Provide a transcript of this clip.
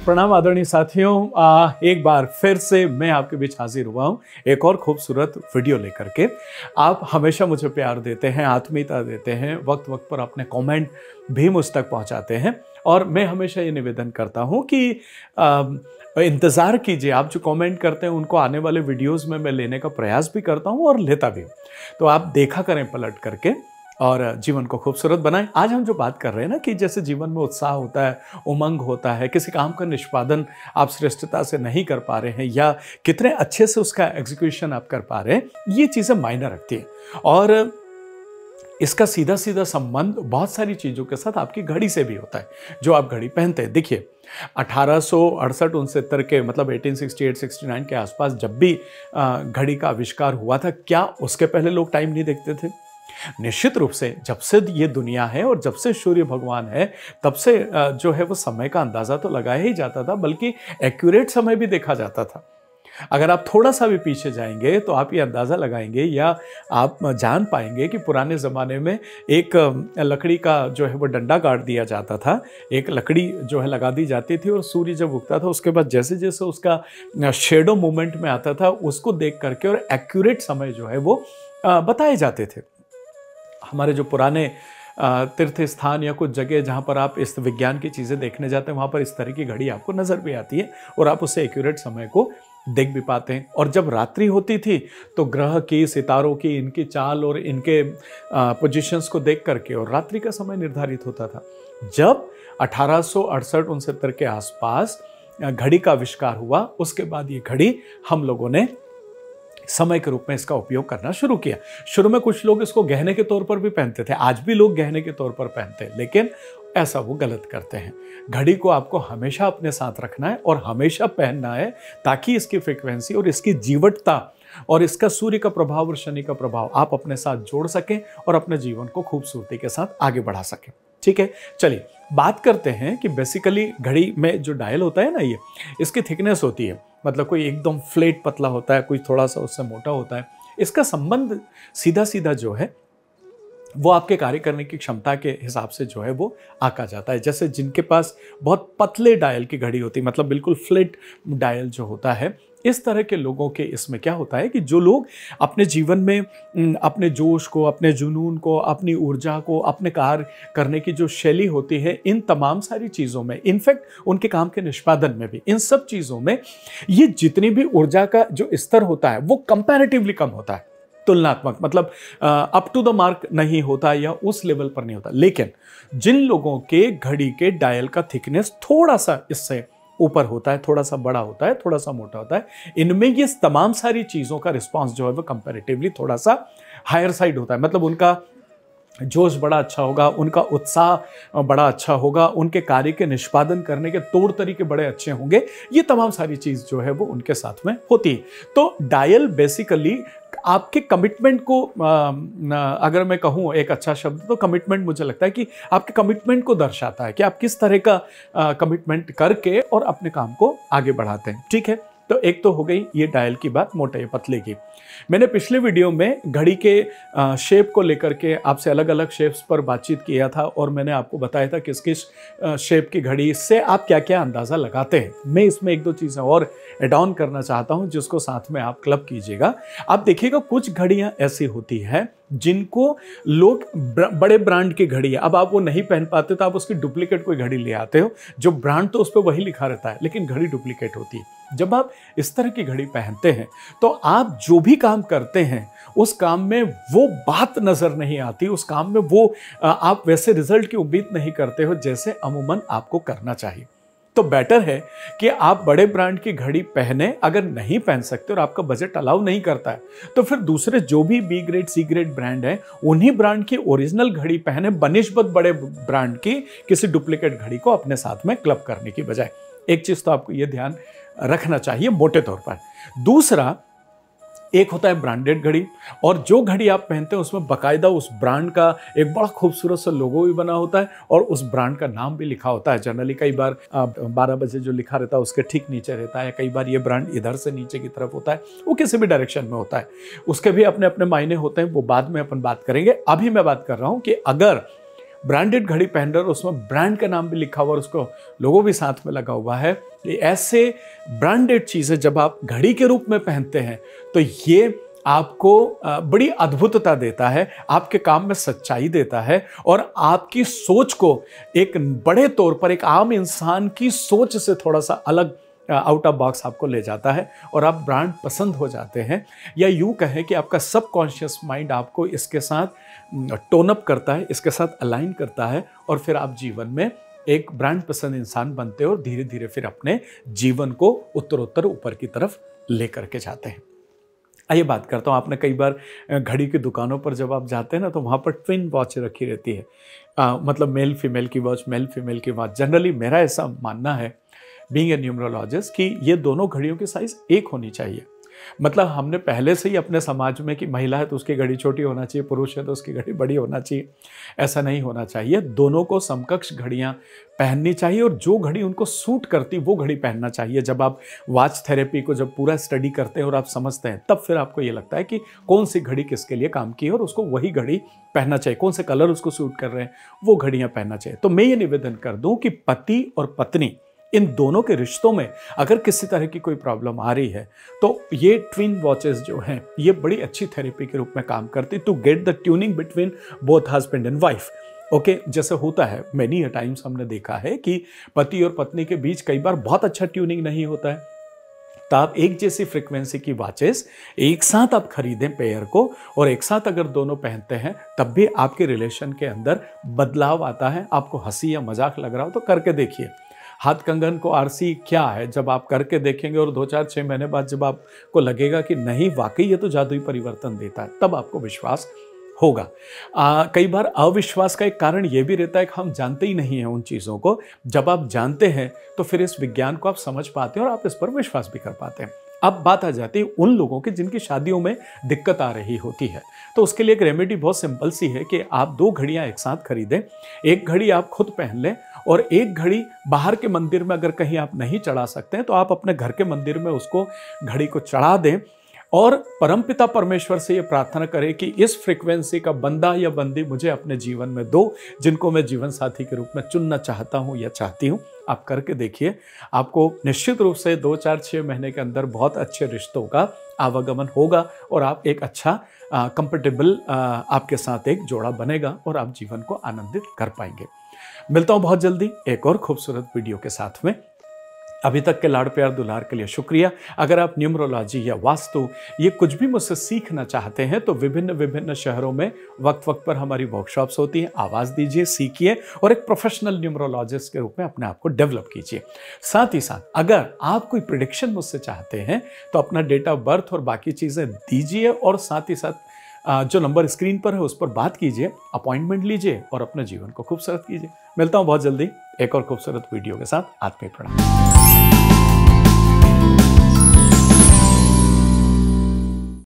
प्रणाम आदरणीय साथियों, एक बार फिर से मैं आपके बीच हाजिर हुआ हूँ एक और खूबसूरत वीडियो लेकर के। आप हमेशा मुझे प्यार देते हैं, आत्मीयता देते हैं, वक्त वक्त पर अपने कमेंट भी मुझ तक पहुँचाते हैं और मैं हमेशा ये निवेदन करता हूँ कि इंतज़ार कीजिए। आप जो कमेंट करते हैं उनको आने वाले वीडियोज़ में मैं लेने का प्रयास भी करता हूँ और लेता भी हूँ। तो आप देखा करें पलट करके और जीवन को खूबसूरत बनाएं। आज हम जो बात कर रहे हैं ना कि जैसे जीवन में उत्साह होता है, उमंग होता है, किसी काम का निष्पादन आप श्रेष्ठता से नहीं कर पा रहे हैं या कितने अच्छे से उसका एग्जीक्यूशन आप कर पा रहे हैं, ये चीज़ें मायने रखती हैं। और इसका सीधा सीधा संबंध बहुत सारी चीज़ों के साथ आपकी घड़ी से भी होता है, जो आप घड़ी पहनते हैं। देखिए 1868-69 के मतलब 1868-69 के आसपास जब भी घड़ी का आविष्कार हुआ था, क्या उसके पहले लोग टाइम नहीं देखते थे? निश्चित रूप से जब से ये दुनिया है और जब से सूर्य भगवान है तब से जो है वो समय का अंदाजा तो लगाया ही जाता था, बल्कि एक्यूरेट समय भी देखा जाता था। अगर आप थोड़ा सा भी पीछे जाएंगे तो आप ये अंदाज़ा लगाएंगे या आप जान पाएंगे कि पुराने ज़माने में एक लकड़ी का जो है वो डंडा गाड़ दिया जाता था, एक लकड़ी जो है लगा दी जाती थी और सूर्य जब उगता था उसके बाद जैसे जैसे उसका शेडो मूवमेंट में आता था उसको देख करके और एक्यूरेट समय जो है वो बताए जाते थे। हमारे जो पुराने तीर्थ स्थान या कुछ जगह जहाँ पर आप इस विज्ञान की चीज़ें देखने जाते हैं, वहाँ पर इस तरह की घड़ी आपको नज़र भी आती है और आप उससे एक्यूरेट समय को देख भी पाते हैं। और जब रात्रि होती थी तो ग्रह की, सितारों की, इनकी चाल और इनके पोजीशंस को देख करके और रात्रि का समय निर्धारित होता था। जब 1868-69 के आसपास घड़ी का आविष्कार हुआ, उसके बाद ये घड़ी हम लोगों ने समय के रूप में इसका उपयोग करना शुरू किया। शुरू में कुछ लोग इसको गहने के तौर पर भी पहनते थे, आज भी लोग गहने के तौर पर पहनते हैं, लेकिन ऐसा वो गलत करते हैं। घड़ी को आपको हमेशा अपने साथ रखना है और हमेशा पहनना है, ताकि इसकी फ्रीक्वेंसी और इसकी जीवटता और इसका सूर्य का प्रभाव और शनि का प्रभाव आप अपने साथ जोड़ सकें और अपने जीवन को खूबसूरती के साथ आगे बढ़ा सकें। ठीक है, चलिए बात करते हैं कि बेसिकली घड़ी में जो डायल होता है ना, ये इसकी थिकनेस होती है, मतलब कोई एकदम फ्लेट पतला होता है, कोई थोड़ा सा उससे मोटा होता है। इसका संबंध सीधा सीधा जो है वो आपके कार्य करने की क्षमता के हिसाब से जो है वो आका जाता है। जैसे जिनके पास बहुत पतले डायल की घड़ी होती है, मतलब बिल्कुल फ्लेट डायल जो होता है, इस तरह के लोगों के इसमें क्या होता है कि जो लोग अपने जीवन में अपने जोश को, अपने जुनून को, अपनी ऊर्जा को, अपने कार्य करने की जो शैली होती है, इन तमाम सारी चीज़ों में, इनफैक्ट उनके काम के निष्पादन में भी, इन सब चीज़ों में ये जितनी भी ऊर्जा का जो स्तर होता है वो कंपैरेटिवली कम होता है, तुलनात्मक, मतलब अप टू द मार्क नहीं होता या उस लेवल पर नहीं होता। लेकिन जिन लोगों के घड़ी के डायल का थिकनेस थोड़ा सा इससे ऊपर होता है, थोड़ा सा बड़ा होता है, थोड़ा सा मोटा होता है, इनमें ये तमाम सारी चीज़ों का रिस्पांस जो है वो कंपैरेटिवली थोड़ा सा हायर साइड होता है। मतलब उनका जोश बड़ा अच्छा होगा, उनका उत्साह बड़ा अच्छा होगा, उनके कार्य के निष्पादन करने के तौर तरीके बड़े अच्छे होंगे। ये तमाम सारी चीज़ जो है वो उनके साथ में होती है। तो डायल बेसिकली आपके कमिटमेंट को, अगर मैं कहूँ एक अच्छा शब्द, तो कमिटमेंट मुझे लगता है कि आपके कमिटमेंट को दर्शाता है कि आप किस तरह का कमिटमेंट करके और अपने काम को आगे बढ़ाते हैं। ठीक है, तो एक तो हो गई ये डायल की बात, मोटे पतले की। मैंने पिछले वीडियो में घड़ी के शेप को लेकर के आपसे अलग अलग शेप्स पर बातचीत किया था और मैंने आपको बताया था किस किस शेप की घड़ी से आप क्या क्या अंदाज़ा लगाते हैं। मैं इसमें एक दो चीज़ें और एड ऑन करना चाहता हूं जिसको साथ में आप क्लब कीजिएगा। आप देखिएगा कुछ घड़ियां ऐसी होती हैं जिनको लोग बड़े ब्रांड की घड़ी है, अब आप वो नहीं पहन पाते तो आप उसकी डुप्लीकेट कोई घड़ी ले आते हो, जो ब्रांड तो उस पर वही लिखा रहता है लेकिन घड़ी डुप्लीकेट होती है। जब आप इस तरह की घड़ी पहनते हैं तो आप जो भी काम करते हैं उस काम में वो बात नजर नहीं आती, उस काम में वो आप वैसे रिजल्ट की उम्मीद नहीं करते हो जैसे अमूमन आपको करना चाहिए। तो बेटर है कि आप बड़े ब्रांड की घड़ी पहने। अगर नहीं पहन सकते और आपका बजट अलाउ नहीं करता है तो फिर दूसरे जो भी B grade, C grade brand है, उन्हीं ब्रांड की ओरिजिनल घड़ी पहने बनिस्बत बड़े ब्रांड की किसी डुप्लीकेट घड़ी को अपने साथ में क्लब करने की बजाय। एक चीज तो आपको यह ध्यान रखना चाहिए मोटे तौर पर। दूसरा, एक होता है ब्रांडेड घड़ी, और जो घड़ी आप पहनते हैं उसमें बाकायदा उस ब्रांड का एक बड़ा खूबसूरत सा लोगो भी बना होता है और उस ब्रांड का नाम भी लिखा होता है। जनरली कई बार 12 बजे जो लिखा रहता है उसके ठीक नीचे रहता है, कई बार ये ब्रांड इधर से नीचे की तरफ होता है, वो किसी भी डायरेक्शन में होता है। उसके भी अपने अपने मायने होते हैं, वो बाद में अपन बात करेंगे। अभी मैं बात कर रहा हूँ कि अगर ब्रांडेड घड़ी पहन रहे हो, उसमें ब्रांड का नाम भी लिखा हुआ और उसको लोगो भी साथ में लगा हुआ है, ये ऐसे ब्रांडेड चीज़ें जब आप घड़ी के रूप में पहनते हैं तो ये आपको बड़ी अद्भुतता देता है, आपके काम में सच्चाई देता है और आपकी सोच को एक बड़े तौर पर एक आम इंसान की सोच से थोड़ा सा अलग आउट ऑफ बॉक्स आपको ले जाता है और आप ब्रांड पसंद हो जाते हैं, या यूं कहें कि आपका सबकॉन्शियस माइंड आपको इसके साथ टोन अप करता है, इसके साथ अलाइन करता है और फिर आप जीवन में एक ब्रांड पसंद इंसान बनते हो और धीरे धीरे फिर अपने जीवन को उत्तरोत्तर ऊपर की तरफ लेकर के जाते हैं। आइए बात करता हूँ, आपने कई बार घड़ी की दुकानों पर जब आप जाते हैं ना तो वहाँ पर ट्विन वॉच रखी रहती है, मतलब मेल फीमेल की वॉच, मेल फीमेल की वॉच। जनरली मेरा ऐसा मानना है बीइंग ए न्यूमरोलॉजिस्ट कि ये दोनों घड़ियों की साइज एक होनी चाहिए। मतलब हमने पहले से ही अपने समाज में कि महिला है तो उसकी घड़ी छोटी होना चाहिए, पुरुष है तो उसकी घड़ी बड़ी होना चाहिए, ऐसा नहीं होना चाहिए। दोनों को समकक्ष घड़ियां पहननी चाहिए और जो घड़ी उनको सूट करती वो घड़ी पहनना चाहिए। जब आप वॉच थेरेपी को जब पूरा स्टडी करते हैं और आप समझते हैं तब फिर आपको ये लगता है कि कौन सी घड़ी किसके लिए काम की है और उसको वही घड़ी पहनना चाहिए, कौन से कलर उसको सूट कर रहे हैं वो घड़ियां पहनना चाहिए। तो मैं ये निवेदन कर दूं कि पति और पत्नी इन दोनों के रिश्तों में अगर किसी तरह की कोई प्रॉब्लम आ रही है तो ये ट्विन वॉचेस जो हैं ये बड़ी अच्छी थेरेपी के रूप में काम करती to get the tuning between both husband and wife. Okay, जैसे होता है मेनी टाइम्स हमने देखा है कि पति और पत्नी के बीच कई बार बहुत अच्छा ट्यूनिंग नहीं होता है, तो आप एक जैसी फ्रीक्वेंसी की वॉचेस एक साथ आप खरीदें पेयर को और एक साथ अगर दोनों पहनते हैं तब भी आपके रिलेशन के अंदर बदलाव आता है। आपको हंसी या मजाक लग रहा हो तो करके देखिए। हाथ कंगन को आरसी क्या है, जब आप करके देखेंगे और 2-4-6 महीने बाद जब आपको लगेगा कि नहीं वाकई ये तो जादुई परिवर्तन देता है, तब आपको विश्वास होगा। कई बार अविश्वास का एक कारण ये भी रहता है कि हम जानते ही नहीं हैं उन चीज़ों को। जब आप जानते हैं तो फिर इस विज्ञान को आप समझ पाते हैं और आप इस पर विश्वास भी कर पाते हैं। अब बात आ जाती है उन लोगों की जिनकी शादियों में दिक्कत आ रही होती है, तो उसके लिए एक रेमेडी बहुत सिंपल सी है कि आप 2 घड़ियां एक साथ खरीदें। एक घड़ी आप खुद पहन लें और एक घड़ी बाहर के मंदिर में अगर कहीं आप नहीं चढ़ा सकते हैं तो आप अपने घर के मंदिर में उसको घड़ी को चढ़ा दें और परमपिता परमेश्वर से ये प्रार्थना करें कि इस फ्रीक्वेंसी का बंदा या बंदी मुझे अपने जीवन में दो, जिनको मैं जीवन साथी के रूप में चुनना चाहता हूँ या चाहती हूँ। आप करके देखिए, आपको निश्चित रूप से 2-4-6 महीने के अंदर बहुत अच्छे रिश्तों का आवागमन होगा और आप एक अच्छा कंफर्टेबल आपके साथ एक जोड़ा बनेगा और आप जीवन को आनंदित कर पाएंगे। मिलता हूँ बहुत जल्दी एक और खूबसूरत वीडियो के साथ में। अभी तक के लाड़ प्यार दुलार के लिए शुक्रिया। अगर आप न्यूमरोलॉजी या वास्तु ये कुछ भी मुझसे सीखना चाहते हैं तो विभिन्न शहरों में वक्त वक्त पर हमारी वर्कशॉप्स होती हैं। आवाज़ दीजिए, सीखिए और एक प्रोफेशनल न्यूमरोलॉजिस्ट के रूप में अपने आप को डेवलप कीजिए। साथ ही साथ अगर आप कोई प्रेडिक्शन मुझसे चाहते हैं तो अपना डेट ऑफ बर्थ और बाकी चीज़ें दीजिए और साथ ही साथ जो नंबर स्क्रीन पर है उस पर बात कीजिए, अपॉइंटमेंट लीजिए और अपने जीवन को खूबसूरत कीजिए। मिलता हूँ बहुत जल्दी एक और खूबसूरत वीडियो के साथ। आत्मीय प्रणाम।